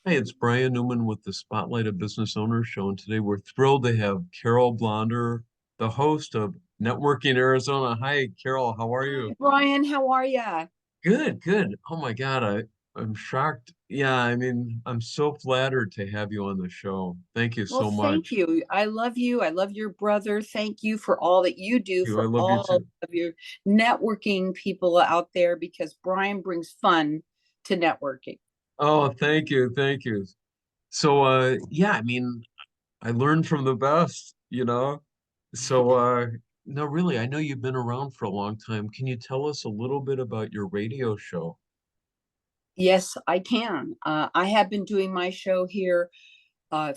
Hey, it's Brian Newman with the Spotlight of Business Owners show, and today we're thrilled to have Carol Blonder, the host of Networking Arizona. Hi, Carol, how are Hi, you? Brian. How are ya? Good, good. Oh my God, I'm shocked. Yeah, I mean, I'm so flattered to have you on the show. Thank you Well, so thank much. you. I love you. I love your brother. Thank you for all that you do I for love you all too. of your networking people out there because Brian brings fun to networking. Oh, thank you, thank you. So, yeah, I mean, I learned from the best, you know? So, no, really, I know you've been around for a long time. Can you tell us a little bit about your radio show? Yes, I can. I have been doing my show here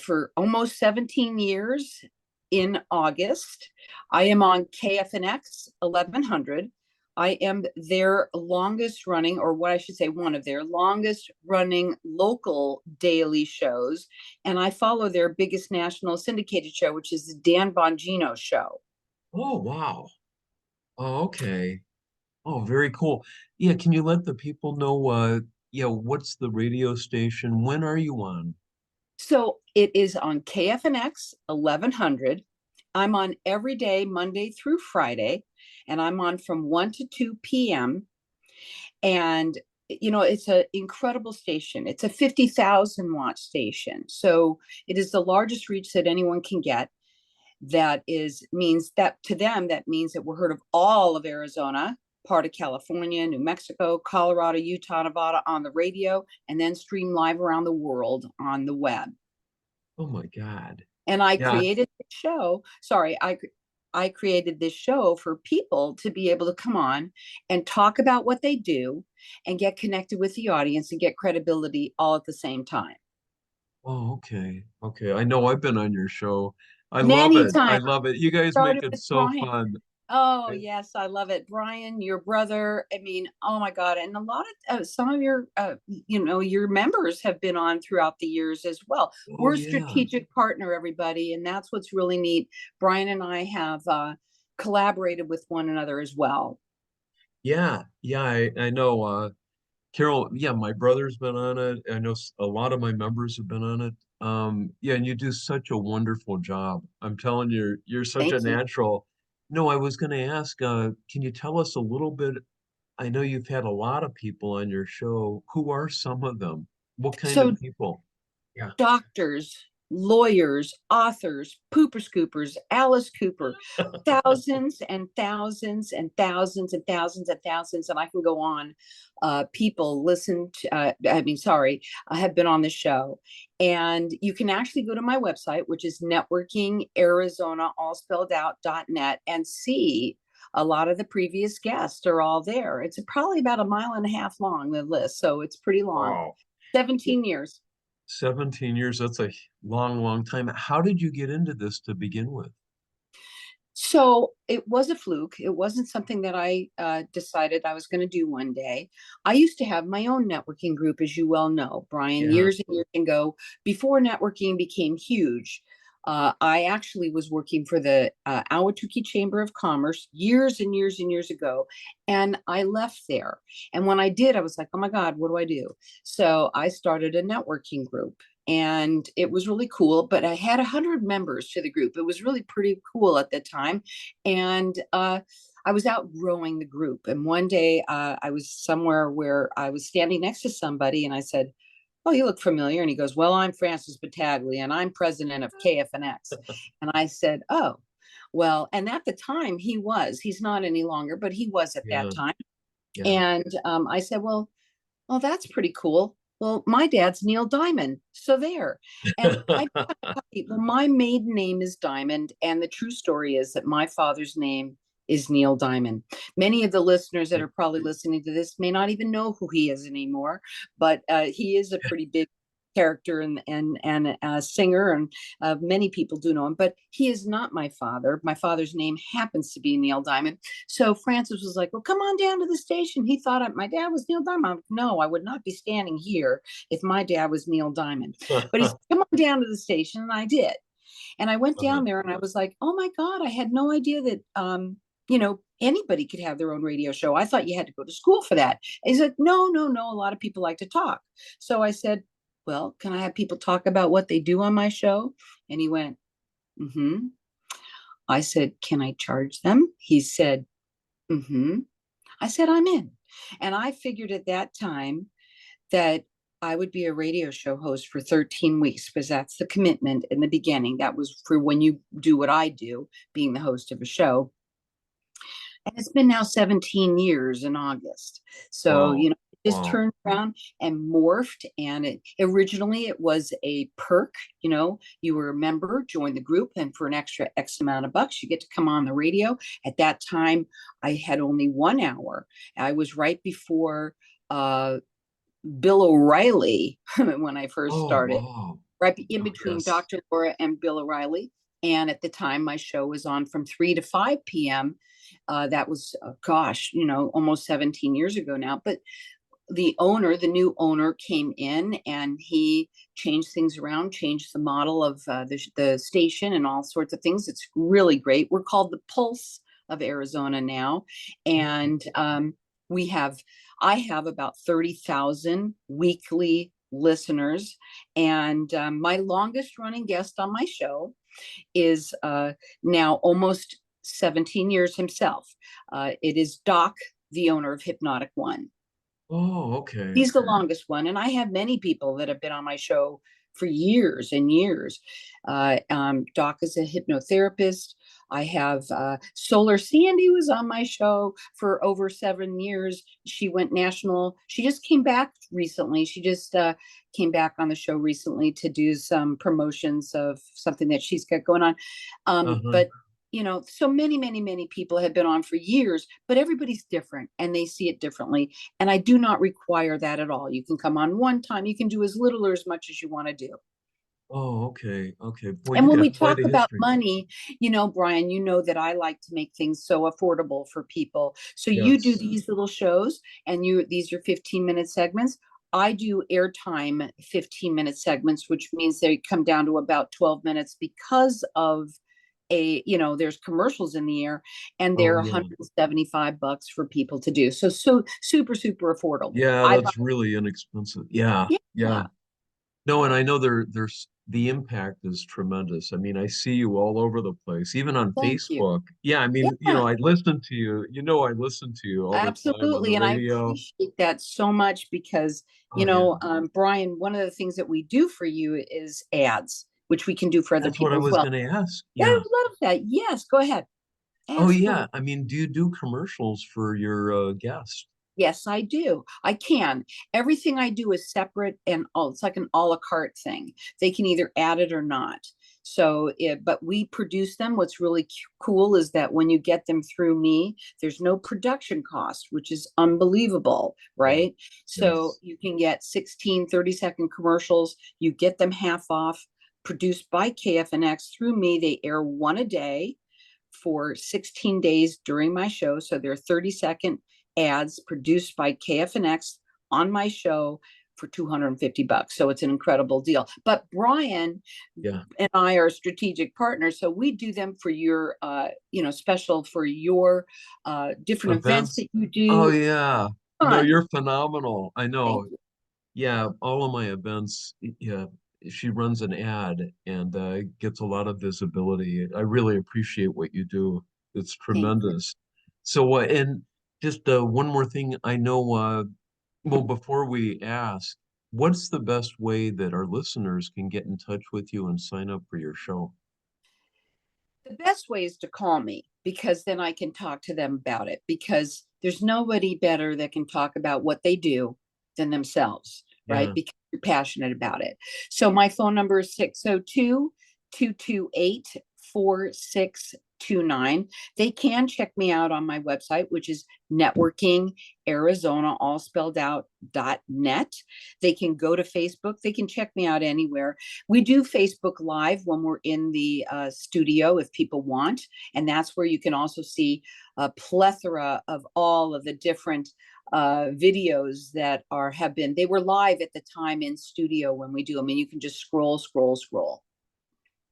for almost 17 years in August. I am on KFNX 1100. I am their longest running, or what I should say, one of their longest running local daily shows. And I follow their biggest national syndicated show, which is the Dan Bongino show. Oh, wow. Oh, okay. Oh, very cool. Yeah, can you let the people know, yeah, what's the radio station? When are you on? So it is on KFNX 1100. I'm on every day, Monday through Friday, and I'm on from 1 to 2 p.m. And it's an incredible station. It's a 50,000 watt station, so it is the largest reach that anyone can get. That is means that to them that means that we're heard of all of Arizona, part of California, New Mexico, Colorado, Utah, Nevada on the radio, and then stream live around the world on the web. Oh my God. And I Yeah. created the show. Sorry, I created this show for people to be able to come on and talk about what they do and get connected with the audience and get credibility all at the same time. Oh, okay. Okay. I know I've been on your show. I love Many it. I times. love it. You guys make Started it with so Brian. fun. Oh, I- yes, I love it. Brian, your brother. I mean, oh my God. And a lot of some of your, your members have been on throughout the years as well. Oh, We're a yeah. strategic partner, everybody. And that's what's really neat. Brian and I have collaborated with one another as well. Yeah. Yeah. I know. Carol, yeah, my brother's been on it. I know a lot of my members have been on it. Yeah, and you do such a wonderful job. I'm telling you, you're such a Thank you. natural. No, I was going to ask, can you tell us a little bit? I know you've had a lot of people on your show. Who are some of them? What kind of So people? Yeah. doctors, lawyers, authors, pooper scoopers, Alice Cooper, thousands and thousands and thousands and thousands and thousands, and I can go on. People listen to, sorry, I have been on the show. And you can actually go to my website, which is networkingarizona, all spelled out.net, and see a lot of the previous guests are all there. It's probably about a mile and a half long, the list. So it's pretty long. Wow. 17 years. 17 years, that's a long, long time. How did you get into this to begin with? So it was a fluke. It wasn't something that I decided I was going to do one day. I used to have my own networking group, as you well know, Brian, Yeah. years and years ago, before networking became huge. I actually was working for the Awatuki Chamber of Commerce years and years and years ago, and I left there. And when I did, I was like, oh my God, what do I do? So I started a networking group, and it was really cool. But I had 100 members to the group. It was really pretty cool at the time, and I was outgrowing the group. And one day I was somewhere where I was standing next to somebody, and I said, "Oh, you look familiar." And he goes, "Well, I'm Francis Battaglia, and I'm president of KFNX." And I said, "Oh." Well, and at the time he's not any longer, but he was at that Yeah. time. Yeah. And I said, well, that's pretty cool. Well, my dad's Neil Diamond. So there. And well, my maiden name is Diamond. And the true story is that my father's name is Neil Diamond. Many of the listeners that are probably listening to this may not even know who he is anymore, but he is a pretty big character and a singer, and many people do know him. But he is not my father. My father's name happens to be Neil Diamond. So Francis was like, "Well, come on down to the station." He thought my dad was Neil Diamond. I'm like, no, I would not be standing here if my dad was Neil Diamond. But he said, "Come on down to the station," and I did. And I went Uh-huh. down there, and I was like, "Oh my God, I had no idea that anybody could have their own radio show. I thought you had to go to school for that." And he's like, "No, no, no. A lot of people like to talk." So I said, well, can I have people talk about what they do on my show? And he went, mm-hmm. I said, can I charge them? He said, mm-hmm. I said, I'm in. And I figured at that time that I would be a radio show host for 13 weeks because that's the commitment in the beginning. That was for when you do what I do, being the host of a show. And it's been now 17 years in August. So, Wow. it just Wow. turned around and morphed. And it originally it was a perk. You were a member, join the group, and for an extra X amount of bucks, you get to come on the radio. At that time, I had only 1 hour. I was right before Bill O'Reilly when I first Oh, started, wow. right in Oh, between yes. Dr. Laura and Bill O'Reilly. And at the time, my show was on from 3 to 5 p.m. That was, gosh, almost 17 years ago now. But the new owner came in and he changed things around, changed the model of the station and all sorts of things. It's really great. We're called the Pulse of Arizona now. Okay. And we have, I have about 30,000 weekly listeners. And my longest running guest on my show is now almost 17 years himself. It is Doc, the owner of Hypnotic One. Oh, okay. He's the longest one. And I have many people that have been on my show for years and years. Doc is a hypnotherapist. I have Solar Sandy was on my show for over 7 years. She went national. She just came back recently. She just came back on the show recently to do some promotions of something that she's got going on. Uh-huh. But so many, many, many people have been on for years, but everybody's different and they see it differently. And I do not require that at all. You can come on one time, you can do as little or as much as you want to do. Oh, okay. Okay. Boy, And you when got we quite talk a about history. money, Brian, you know that I like to make things so affordable for people. So you do Yes. these little shows and these are 15-minute segments. I do airtime 15-minute segments, which means they come down to about 12 minutes because of there's commercials in the air and Oh, they're yeah. 175 bucks for people to do. So super, super affordable. Yeah, I that's really inexpensive. Yeah. Yeah. Yeah, No, and I know there's the impact is tremendous. I mean, I see you all over the place, even on thank you. Facebook. Yeah, I mean, Yeah. I listen to you. I listen to you all the time on the Absolutely. And I radio. appreciate that so much because, Oh, yeah. Brian, one of the things that we do for you is ads, which we can do for other That's what I people as was well. going to ask. Yeah, I Yeah. would love that. Yes, go ahead. Oh, Ask yeah. away. I mean, do you do commercials for your guests? Yes, I do. I can. Everything I do is separate and it's like an a la carte thing. They can either add it or not. But we produce them. What's really cool is that when you get them through me, there's no production cost, which is unbelievable, Yeah. right? So Yes. you can get 16, 30-second commercials. You get them half off, produced by KFNX through me. They air one a day for 16 days during my show. So they're 30-second ads produced by KFNX on my show for 250 bucks. So it's an incredible deal. But Brian Yeah. and I are strategic partners. So we do them for your, special for your different events Events. that you Oh, do. yeah. No, Fun. you're phenomenal. I Thank know. you. Yeah, all of my events, yeah, she runs an ad and gets a lot of visibility. I really appreciate what you do. It's Thank you. tremendous. So, and just one more thing, I know, well, before we ask, what's the best way that our listeners can get in touch with you and sign up for your show? The best way is to call me because then I can talk to them about it because there's nobody better that can talk about what they do than themselves, right? Yeah. Because you're passionate about it. So my phone number is 602-228-4629. They can check me out on my website, which is networking Arizona, all spelled out, .net. They can go to Facebook. They can check me out anywhere. We do Facebook Live when we're in the studio if people want. And that's where you can also see a plethora of all of the different videos that they were live at the time in studio when we do them. And you can just scroll, scroll, scroll.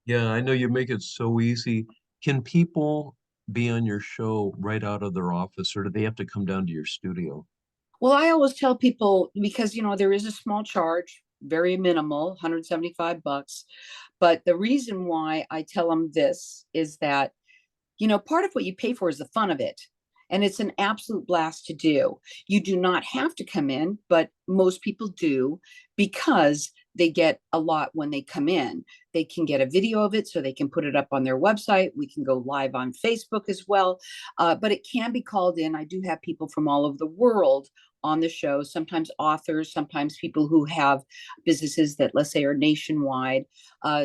Yeah, I know you make it so easy. Can people be on your show right out of their office, or do they have to come down to your studio? Well, I always tell people because there is a small charge very minimal, 175 bucks. But the reason why I tell them this is that, part of what you pay for is the fun of it. And it's an absolute blast to do. You do not have to come in, but most people do because they get a lot when they come in. They can get a video of it so they can put it up on their website. We can go live on Facebook as well. But it can be called in. I do have people from all over the world on the show, sometimes authors, sometimes people who have businesses that, let's say, are nationwide.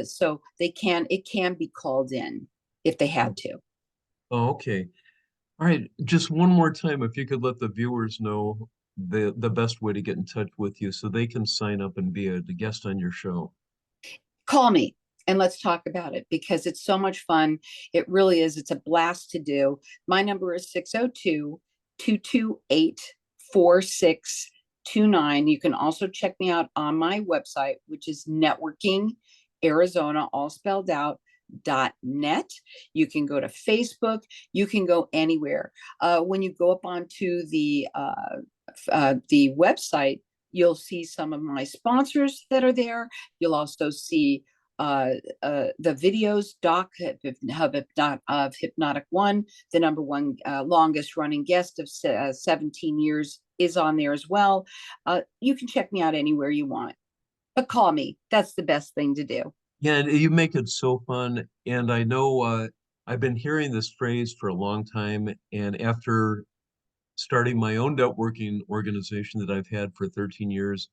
So it can be called in if they had to. Oh, okay. All right. Just one more time, if you could let the viewers know the best way to get in touch with you so they can sign up and be a guest on your show. Call me and let's talk about it because it's so much fun. It really is. It's a blast to do. My number is 602-228-4629. You can also check me out on my website, which is networking Arizona, all spelled out, .net. You can go to Facebook. You can go anywhere. When you go up onto the website, you'll see some of my sponsors that are there. You'll also see the videos, of Hypnotic One, the number one longest running guest of 17 years is on there as well. You can check me out anywhere you want, but call me. That's the best thing to do. Yeah, and you make it so fun. And I know I've been hearing this phrase for a long time. And after starting my own networking organization that I've had for 13 years,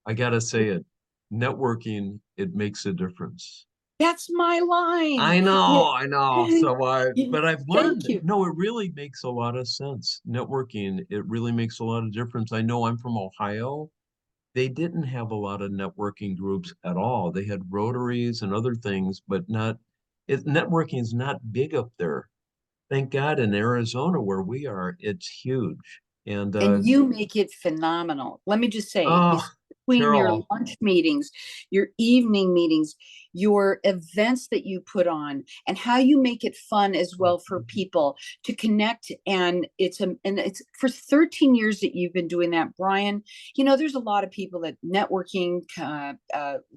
I gotta say it, networking, it makes a difference. That's my line. I Yeah. know, I know. So Yeah. but I've Thank learned, you. no, it really makes a lot of sense. Networking, it really makes a lot of difference. I know I'm from Ohio. They didn't have a lot of networking groups at all. They had rotaries and other things, but networking is not big up there. Thank God in Arizona where we are, it's huge. And And you make it phenomenal. Let me just say, oh, between your Carol, lunch meetings, your evening meetings, your events that you put on, and how you make it fun as well for people to connect. And it's for 13 years that you've been doing that, Brian. There's a lot of people that networking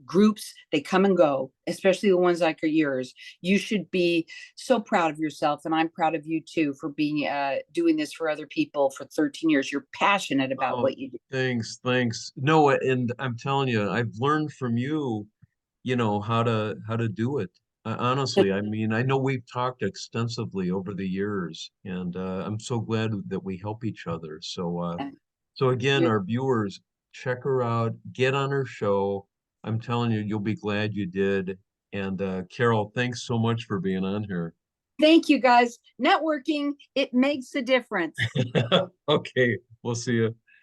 groups, they come and go, especially the ones like yours. You should be so proud of yourself, and I'm proud of you too for being doing this for other people for 13 years. You're passionate about oh, what you do. thanks, thanks. No, and I'm telling you, I've learned from you, how to do it. Honestly, I mean, I know we've talked extensively over the years, and I'm so glad that we help each other. So again, You're, our viewers, check her out, get on her show. I'm telling you, you'll be glad you did. And Carol, thanks so much for being on here. thank you guys. Networking, it makes a difference. Okay, we'll see you.